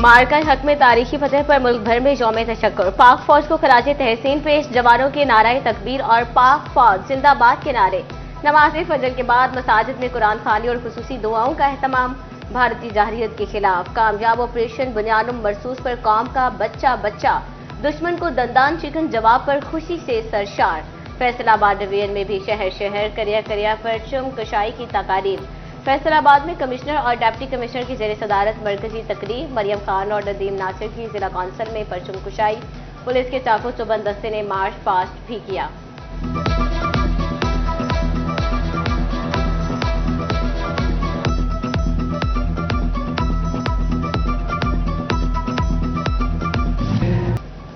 मार्का हक में तारीखी फतह पर मुल्क भर में यौम तशक्कुर। पाक फौज को खराज तहसीन पेश। जवानों के नाराए तकबीर और पाक फौज जिंदाबाद के नारे। नमाज फजर के बाद मसाजिद में कुरान खानी और खुसूसी दुआओं का एहतमाम। भारतीय जारहियत के खिलाफ कामयाब ऑपरेशन बुनियानुम मरसूस पर कौम का बच्चा बच्चा। दुश्मन को दंदान चिकन जवाब पर खुशी से सरशार। फैसलाबाद डिवीजन में भी शहर शहर करिया करिया परचम कशाई की तकारीब। फैसलाबाद में कमिश्नर और डिप्टी कमिश्नर की जेर सदारत मरकजी तकरीब। मरियम खान और नदीम नासिर की जिला कौंसिल में परचम कुशाई। पुलिस के चाकू चुबंद दस्ते ने मार्च पास्ट भी किया।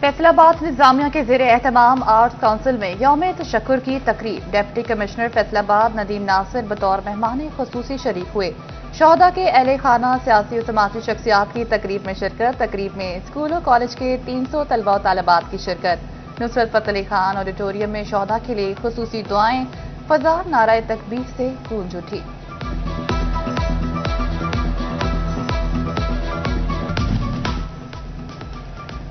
फैसलाबाद इंतजामिया के ज़ेरे एहतमाम आर्ट्स काउंसिल में यौम तशक्कुर की तकरीब। डिप्टी कमिश्नर फैसलाबाद नदीम नासिर बतौर मेहमान खुसूसी शरीक हुए। शोहदा के अहले खाना सियासी और समाजी शख्सियात की तकरीब में शिरकत। तकरीब में स्कूल और कॉलेज के 300 तलबा और तालिबात की शिरकत। नुसरत फतेह अली खान ऑडिटोरियम में शोहदा के लिए खुसूसी दुआएं। फजा नाराए तकबीर से गूंज उठी।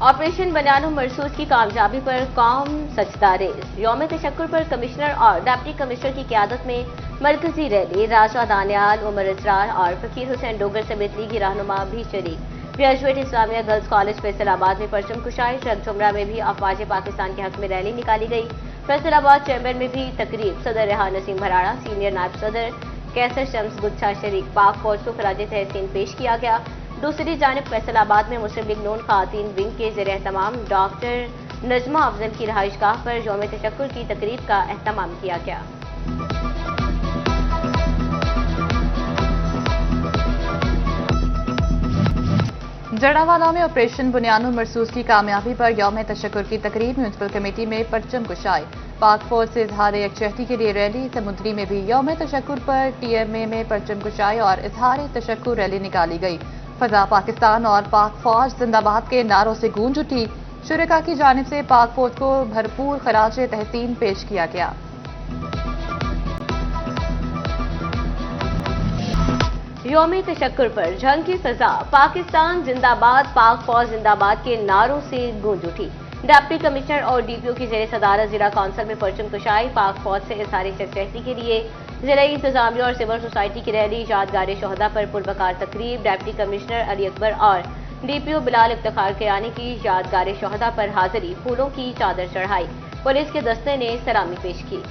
ऑपरेशन बुनियानुम मरसूस की कामयाबी पर कौम सजदारेज। यौम तशक्कुर पर कमिश्नर और डिप्टी कमिश्नर की क़यादत में मरकजी रैली। राजा दानियाल, उमर इसरार और फकीर हुसैन डोगर समेत लीगी रहनुमा भी शरीक। Graduate Islamia girls college Faisalabad में परचम कुशाई। झुमरा में भी अफवाज पाकिस्तान के हक में रैली निकाली गई। फैसलाबाद चैम्बर में भी तकरीब। सदर रेहान नसीम भराड़ा, सीनियर नायब सदर कैसर शम्स गुच्छा शरीक। पाक फौज को खराज तहसीन पेश किया गया। दूसरी जानिब फैसलाबाद में मुस्लिम लीग नून खातीन विंग के ज़ेरे एहतमाम डॉक्टर नजमा अफजल की रहायशगाह पर यौम तशक्कुर की तकरीब का एहतमाम किया गया। जड़ावाला में ऑपरेशन बुनियानुम मरसूस की कामयाबी पर यौम तशक्कुर की तकरीब। म्यूनसिपल कमेटी में परचम कुशाई। पाक फौज से इजहार यकजहती के लिए रैली। समुद्री में भी यौम तशक्कुर पर TMA में परचम कुशाई और इजहार तशक्कुर रैली निकाली गई। फजा पाकिस्तान और पाक फौज जिंदाबाद के नारों से गूंज उठी। शुरका की जानिब से पाक फौज को भरपूर खराज तहसीन पेश किया गया। यौम तशक्कुर पर जंग की सजा। पाकिस्तान जिंदाबाद, पाक फौज जिंदाबाद के नारों से गूंज उठी। डिप्टी कमिश्नर और DPO की जेर सदारत जिला कौंसिल में परचम कुशाई। पाक फौज से इज़हार यकजहती के लिए जिला इंतजामिया और सिविल सोसाइटी की रैली। यादगार शोहदा पर पुरवकार तकरीब। डिप्टी कमिश्नर अली अकबर और DPO बिलाल इफ्तिखार कियानी की यादगार शोहदा पर हाजिरी। फूलों की चादर चढ़ाई। पुलिस के दस्ते ने सलामी पेश की।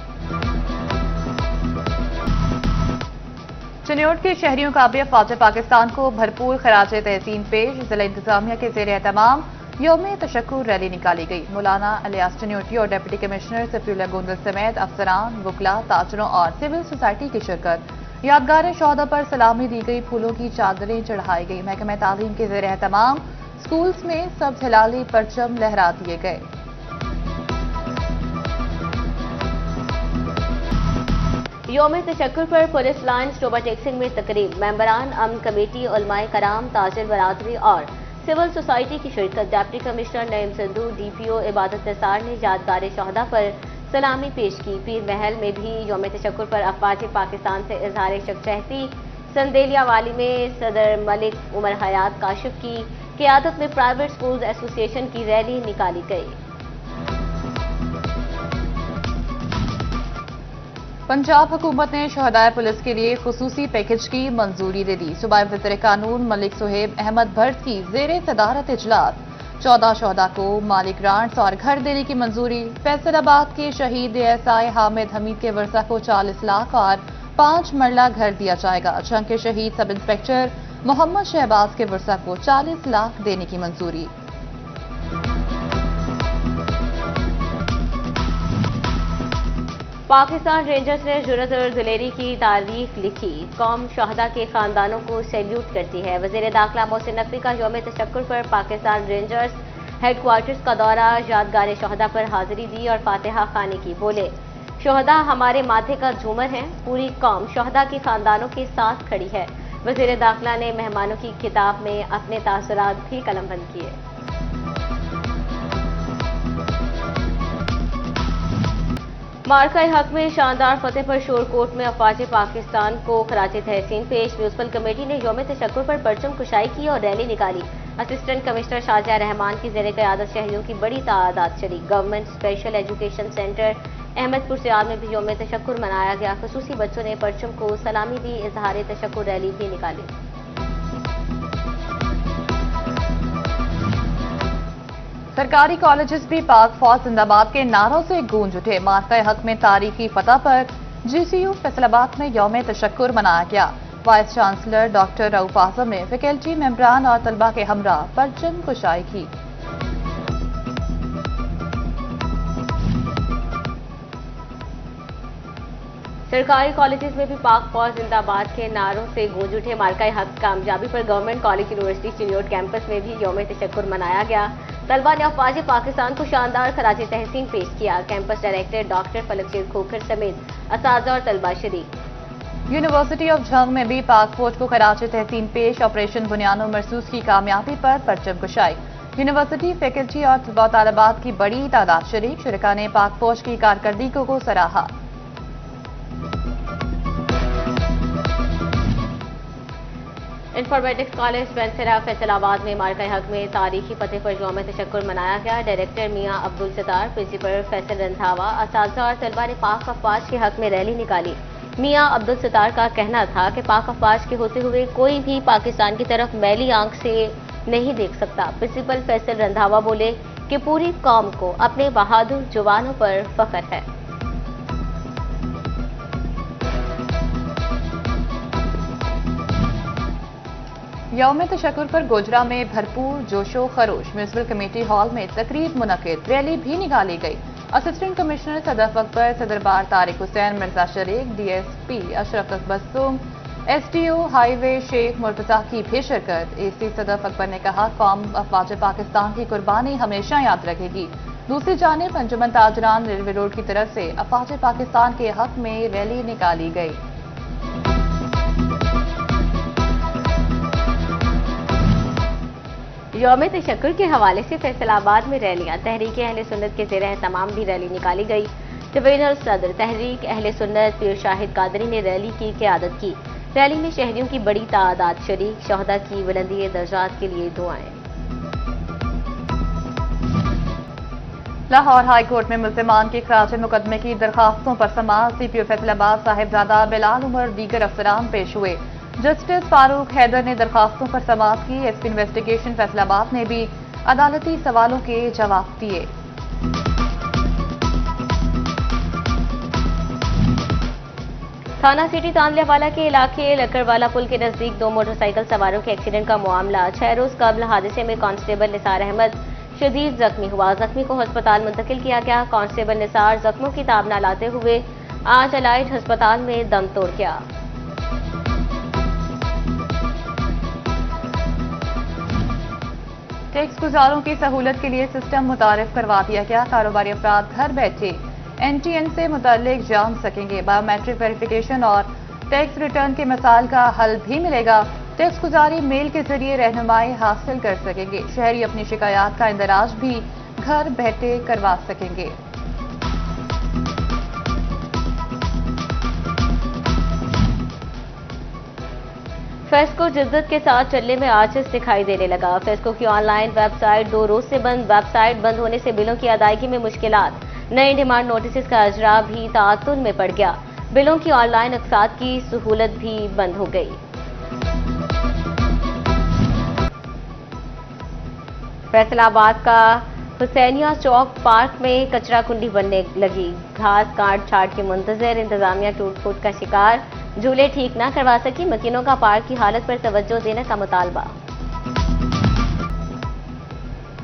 चिन्योट के शहरियों का भी अफवाज पाकिस्तान को भरपूर खराज तहसीन पेश। जिला इंतजामिया के ज़ेरे एहतमाम यौम तशक्कुर रैली निकाली गई। मौलाना अलियास चिन्योटी और डिप्टी कमिश्नर सफीउल्लाह गोंदल समेत अफसरान, वकला, ताजरों और सिविल सोसाइटी की शिरकत। यादगार शोहदा पर सलामी दी गई। फूलों की चादरें चढ़ाई गई। महकमा तालीम के ज़ेरे एहतमाम स्कूल्स में सब्ज हिलाली परचम लहरा दिए गए। यौम तशक्कुर पर पुलिस लाइन्स टोबा टेक्सिंग में तकरीब। मेंबरान अमन कमेटी, उलमाए कराम, ताजिर बरादरी और सिविल सोसाइटी की शिरकत। Deputy commissioner Naeem Sindhu, DPO इबादत निसार ने यादगार शोहदा पर सलामी पेश की। पीर महल में भी यौम तशक्कुर पर अफवाज पाकिस्तान से इजहार यकजहती। संदेलिया वाली में सदर मलिक उमर हयात काशिफ की क़यादत में प्राइवेट स्कूल्स एसोसिएशन की रैली निकाली गई। पंजाब हुकूमत ने शहदाए पुलिस के लिए खुसूसी पैकेज की मंजूरी दे दी। सूबाई वज़ीर कानून मलिक सुहेब अहमद भट्ट की ज़ेरे सदारत इजलास। 14 शहदा को माली ग्रांट्स और घर देने की मंजूरी। फैसलाबाद के शहीद ASI हामिद हमीद के वर्सा को 40 लाख और 5 मरला घर दिया जाएगा। जंग के शहीद सब इंस्पेक्टर मोहम्मद शहबाज के वर्सा को 40 लाख देने की मंजूरी। पाकिस्तान रेंजर्स ने जुर्रत और दिलेरी की तारीख लिखी। कौम शहदा के खानदानों को सैल्यूट करती है। वज़ीर दाखिला मोहसिन नकवी का यौम तशक्कुर पर पाकिस्तान रेंजर्स हेडक्वार्टर्स का दौरा। यादगार शहदा पर हाजिरी दी और फातिहा खानी की। बोले, शहदा हमारे माथे का झूमर हैं। पूरी कौम शहदा के खानदानों के साथ खड़ी है। वज़ीर दाखिला ने मेहमानों की किताब में अपने तासुरात भी कलमबंद किए। मार्का हक में शानदार फतेह पर शोरकोट में अफवाज पाकिस्तान को खराज तहसीन पेश। म्यूनसिपल कमेटी ने यौम तशक्कुर पर परचम कुशाई की और रैली निकाली। असिस्टेंट कमिश्नर शाहजहां रहमान की ज़ेर क़यादत शहरियों की बड़ी तादाद चली। Government special education centre Ahmadpur Sial में भी यौम तशक्कुर मनाया गया। खुसूसी बच्चों ने परचम को सलामी दी। इजहार तशक्कुर रैली भी निकाली। सरकारी कॉलेजेस भी पाक फौज जिंदाबाद के नारों से गूंज उठे। मार्का हक में तारीखी फतह पर GCU फैसलाबाद में यौम तशक्कुर मनाया गया। वाइस चांसलर डॉक्टर रऊफ आजम ने फैकल्टी मेंबरान और तलबा के हमरा परचम कुशाई की। सरकारी कॉलेजेस में भी पाक फौज जिंदाबाद के नारों से गूंज उठे। मार्का हक कामयाबी पर government college university Chiniot campus में भी यौम तशक्कुर मनाया गया। तलबा ने अफवाज पाकिस्तान को शानदार खराज तहसीन पेश किया। कैंपस डायरेक्टर डॉक्टर फलकचंद खोखर समेत असातिज़ा और तलबा शरीक। यूनिवर्सिटी ऑफ झंग में भी पाक फौज को खराज तहसीन पेश। ऑपरेशन बुनियानो मरसूस की कामयाबी पर परचम कुशाई। यूनिवर्सिटी फैकल्टी और तलबा तालिबात की बड़ी तादाद शरीक। शुरका ने पाक फौज की कारकर्दगी को सराहा। इंफॉर्मेटिक्स कॉलेज बेंसरा फैसलाबाद में मार्का हक में तारीखी फतेह पर यौम तशक्कुर मनाया गया। डायरेक्टर मियां अब्दुल सत्तार, प्रिंसिपल फैसल रंधावा, असातिज़ा और तलबा ने पाक अफवाज के हक में रैली निकाली। मियां अब्दुल सत्तार का कहना था कि पाक अफवाज के होते हुए कोई भी पाकिस्तान की तरफ मैली आंख से नहीं देख सकता। प्रिंसिपल फैसल रंधावा बोले कि पूरी कौम को अपने बहादुर जवानों पर फख्र है। यौम तशक्कुर पर गोजरा में भरपूर जोशो खरोश। म्यूनसिपल कमेटी हॉल में तकरीब मुनक्किद। रैली भी निकाली गई। असिस्टेंट कमिश्नर सदफ अकबर, सदर बार Tariq Hussain, Mirza Shareek, DSP Ashraf Bassum, SDO highway Sheikh Murtaza की भी शिरकत। AC सदफ अकबर ने कहा, कौम अफवाज पाकिस्तान की कुर्बानी हमेशा याद रखेगी। दूसरी जानिब अंजुमन ताजरान रेलवे रोड की तरफ से अफवाज पाकिस्तान के हक में रैली निकाली गई। यौम तशक्कुर के हवाले से फैसलाबाद में रैलियां। तहरीक अहले सुन्नत के ज़ेर तमाम भी रैली निकाली गई। डिवीजनल सदर तहरीक अहले सुन्नत पीर शाहिद कादरी ने रैली की क़यादत की। रैली में शहरियों की बड़ी तादाद शरीक। शहदा की बुलंदी दर्जात के लिए दुआएं। लाहौर हाई कोर्ट में मुल्ज़िमान के खराज मुकदमे की दरखास्तों पर समाअत। CPO फैसलाबाद साहिबजादा बिलाल उमर दीगर अफसरान पेश हुए। जस्टिस फारूक हैदर ने दरखास्तों पर समाअत की। SP इन्वेस्टिगेशन फैसलाबाद ने भी अदालती सवालों के जवाब दिए। थाना सिटी तांदलियावाला के इलाके लकड़वाला पुल के नजदीक 2 मोटरसाइकिल सवारों के एक्सीडेंट का मामला। 6 रोज कबल हादसे में कांस्टेबल निसार अहमद शदीद जख्मी हुआ। जख्मी को अस्पताल मुंतकिल किया गया। कांस्टेबल निसार जख्मों की ताब न लाते हुए आज अलाइट अस्पताल में दम तोड़ गया। टैक्स गुजारों की सहूलत के लिए सिस्टम मुतारिफ करवा दिया गया। कारोबारी अफराद घर बैठे NTN से मुताल्लिक जान सकेंगे। बायोमेट्रिक वेरिफिकेशन और टैक्स रिटर्न के मसाइल का हल भी मिलेगा। टैक्स गुजारी मेल के जरिए रहनुमाई हासिल कर सकेंगे। शहरी अपनी शिकायत का इंदराज भी घर बैठे करवा सकेंगे। फेस्को जिद्दत के साथ चलने में आजिज़ दिखाई देने लगा। फेस्को की ऑनलाइन वेबसाइट 2 रोज से बंद। वेबसाइट बंद होने से बिलों की अदायगी में मुश्किलात। नए डिमांड नोटिस का अजरा भी ताअतुल में पड़ गया। बिलों की ऑनलाइन अक़सात की सहूलत भी बंद हो गई। फैसलाबाद का हुसैनिया चौक पार्क में कचरा कुंडी बनने लगी। घास काट छाट के मुंतजर इंतजामिया टूट फूट का शिकार। झूले ठीक न करवा सकी। मकीनों का पार्क की हालत पर तवज्जो देने का मुतालबा।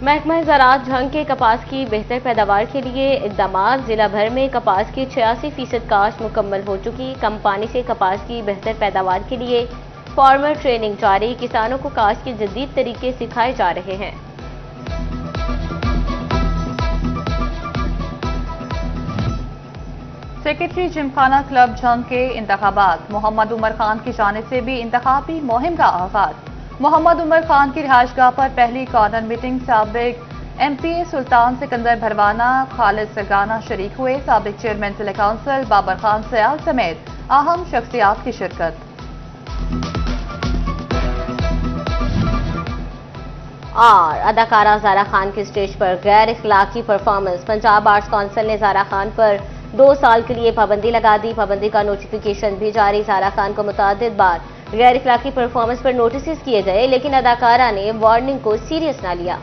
महकमा ज़राअत झंग के कपास की बेहतर पैदावार के लिए इक़दामात। जिला भर में कपास की 86% काश्त मुकम्मल हो चुकी। कम पानी से कपास की बेहतर पैदावार के लिए फार्मर ट्रेनिंग जारी। किसानों को काश्त के जदीद तरीके सिखाए जा रहे हैं। सेक्रेटरी जिमखाना क्लब झंग के इंतखाबात। मोहम्मद उमर खान की जानिब से भी इंतखाबी मुहिम का आगाज। मोहम्मद उमर खान की रिहाइशगाह पर पहली कॉर्नर मीटिंग। साबिक MP سلطان سکندر بھروانا، خالد سرگانا شریک ہوئے، سابق چیئرمین ضلع کونسل بابر خان سیال سمیت اہم شخصیات کی شرکت۔ اور اداکارہ زارا خان کی اسٹیج پر غیر اخلاقی پرفارمنس، پنجاب آرٹس کونسل نے زارا خان پر 2 سال کے لیے پابندی لگا دی۔ پابندی کا نوٹیفیکیشن بھی جاری۔ زارا خان کو متعدد بار غیر اخلاقی پرفارمنس پر نوٹسز کیے گئے، لیکن اداکارہ نے وارننگ کو سیریس نہ لیا۔